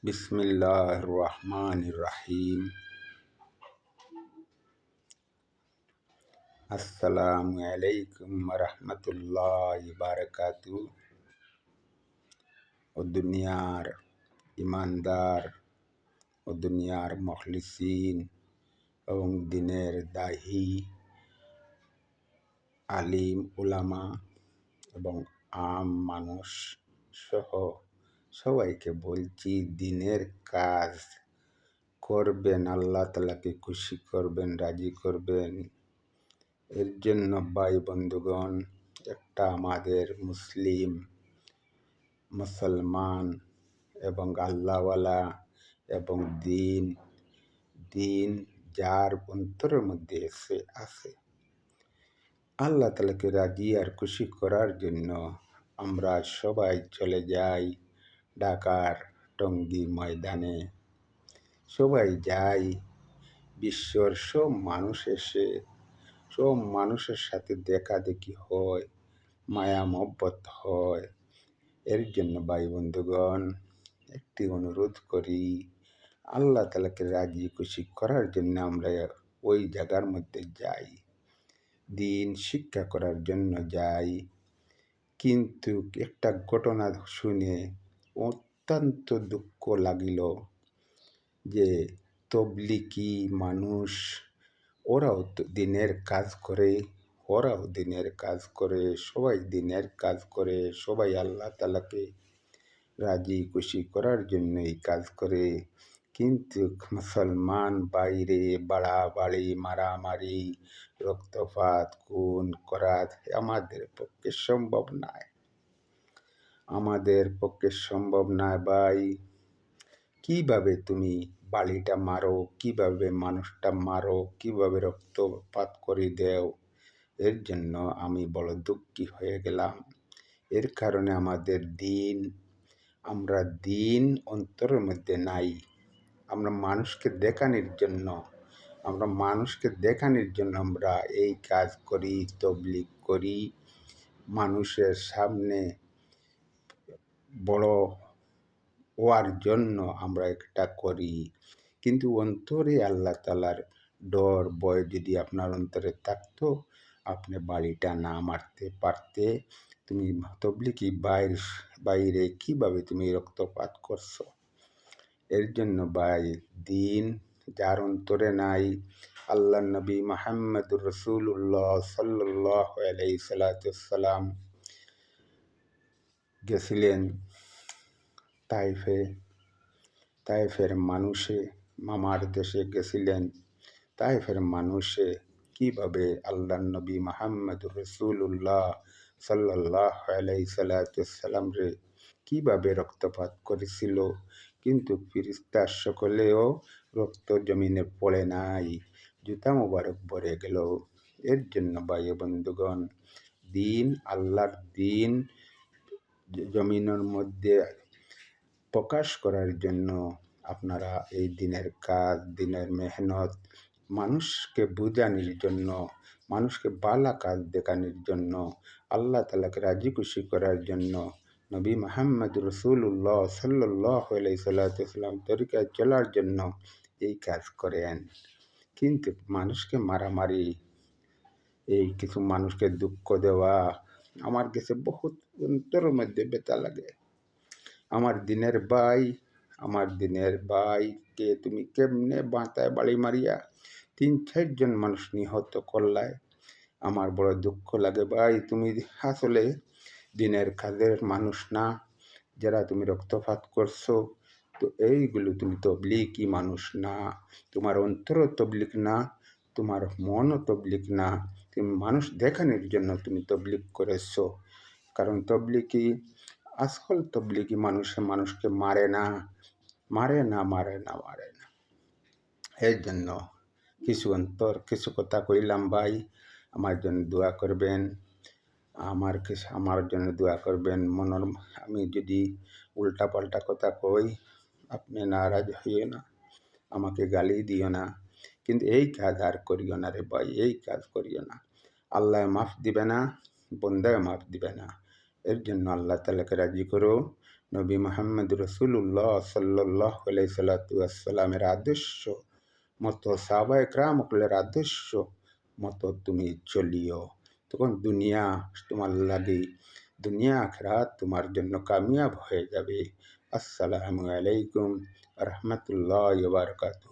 বিসমিল্লাহির রহমানির রহিম। আসসালামু আলাইকুম রহমতুল্লাহি বারাকাতু। ও দুনিয়ার ইমানদার ও দুনিয়ার মুখলিসিন এবং দিনের দাহি আলিম উলামা এবং আম মানুষ সহ সবাইকে বলছি, দিনের কাজ করবেন, আল্লাহ তাআলাকে খুশি করবেন, রাজি করবেন। এর জন্য ভাই বন্ধুগণ, একটা আমাদের মুসলমান এবং আল্লাহওয়ালা এবং দিন দিন যার অন্তরের মধ্যে আছে, আল্লাহ তাআলাকে রাজি আর খুশি করার জন্য আমরা সবাই চলে যাই ঢাকার টঙ্গী ময়দানে। সবাই যাই, বিশ্বর সব মানুষ এসে সব মানুষের সাথে দেখা দেখি হয়, মায়া মহব্বত হয়। এর জন্য ভাই বন্ধুগণ, একটি অনুরোধ করি, আল্লাহ তাআলাকে রাজি খুশি করার জন্য আমরা ওই জায়গার মধ্যে যাই, দিন শিক্ষা করার জন্য যাই। কিন্তু একটা ঘটনা শুনে অত্যন্ত দুঃখ লাগিল যে তবলিগি মানুষ ওরাও তো দিনের কাজ করে, সবাই দিনের কাজ করে, সবাই আল্লাহ তাআলাকে রাজি খুশি করার জন্য এই কাজ করে। কিন্তু মুসলমান বাইরে বাড়াবাড়ি, মারামারি, রক্তপাত, খুন করা আমাদের পক্ষে সম্ভব নয় ভাই। কিভাবে তুমি বালিটা মারো, কিভাবে মানুষটা মারো, কিভাবে রক্তপাত করে দেও? এর জন্য আমি বড় দুঃখী হয়ে গেলাম। এর কারণে আমাদের আমরা দিন অন্তরের মধ্যে নাই। আমরা মানুষকে দেখানোর জন্য আমরা এই কাজ করি, তবলিগ করি, মানুষের সামনে বড় হওয়ার জন্য আমরা এটা করি। কিন্তু অন্তরে আল্লাহ তাআলার ডর ভয় যদি আপনার অন্তরে থাকতো, আপনি বাড়িটা না মারতে পারতে। তুমি তবলিগি বাইরে কিভাবে তুমি রক্তপাত করছো? এর জন্য ভাই, দিন যার অন্তরে নাই, আল্লাহ নবী মুহাম্মদুর রাসূলুল্লাহ সাল্লাল্লাহু আলাইহি সাল্লাম গেছিলেন তায়েফের মানুষে, মামার দেশে গেছিলেন। তায়েফের মানুষে কিভাবে আল্লাহ নবী মুহাম্মদুর রাসূলুল্লাহ সাল্লাল্লাহু আলাইহি সাল্লাম রে কিভাবে রক্তপাত করেছিল। কিন্তু ফেরেশতা সকলেও রক্ত জমিনে পড়ে নাই, জুতা মোবারক ভরে গেল। এর জন্য ভাই বন্ধুগণ, আল্লাহর দিন জমিনের মধ্যে প্রকাশ করার জন্য আপনারা এই দিনের কাজ, দিনের মেহনত, মানুষকে বোঝানোর জন্য, মানুষকে ভালো কাজ দেখানোর জন্য, আল্লাহ তাআলাকে রাজি খুশি করার জন্য, নবী মুহাম্মদুর রাসূলুল্লাহ সাল্লাল্লাহু আলাইহি সাল্লাম তরিকায় চলার জন্য এই কাজ করেন। কিন্তু মানুষকে মারামারি, এই কিছু মানুষকে দুঃখ দেওয়া আমার কাছে বহুত অন্তরের মধ্যে ব্যথা লাগে। আমার দিনের ভাইকে তুমি কেমনে বাঁচায় বাড়ি মারিয়া ৩-৪ জন মানুষ নিহত করলায়? আমার বড় দুঃখ লাগে ভাই। তুমি আসলে দিনের কাজের মানুষ না, যারা তুমি রক্তপাত করছো। তো এইগুলো তুমি তবলিগি মানুষ না, তোমার অন্তরও তবলিগ না, তোমার মনও তবলিগ না। তুমি মানুষ দেখানোর জন্য তুমি তবলিগ করেছো। কারণ আসল তবলিগি মানুষকে মারে না। এর জন্য কিছু কথা কইলাম ভাই, আমার জন্য দোয়া করবেন। আমার জন্য দোয়া করবেন। আমি যদি উল্টা পাল্টা কথা কই, আপনি নারাজ হইও না, আমাকে গালি দিও না। কিন্তু এই কাজ আর করিও না রে ভাই, এই কাজ করিও না। আল্লাহ মাফ দিবে না, বন্দায় মাফ দিবে না। এর জন্য আল্লাহ তাআলাকে রাজি করো, নবী মোহাম্মদ রসুল্লাহ সাল্লাহ আলাইসাল্লামের আদর্শ মতো সাহাবা একরামকুলের আদর্শ মতো তুমি চলিও, তখন দুনিয়া তোমার লাগে, দুনিয়া আখরাত তোমার জন্য কামিয়াব হয়ে যাবে। আসসালামু আলাইকুম রহমতুল্লাহ বারকাতুহু।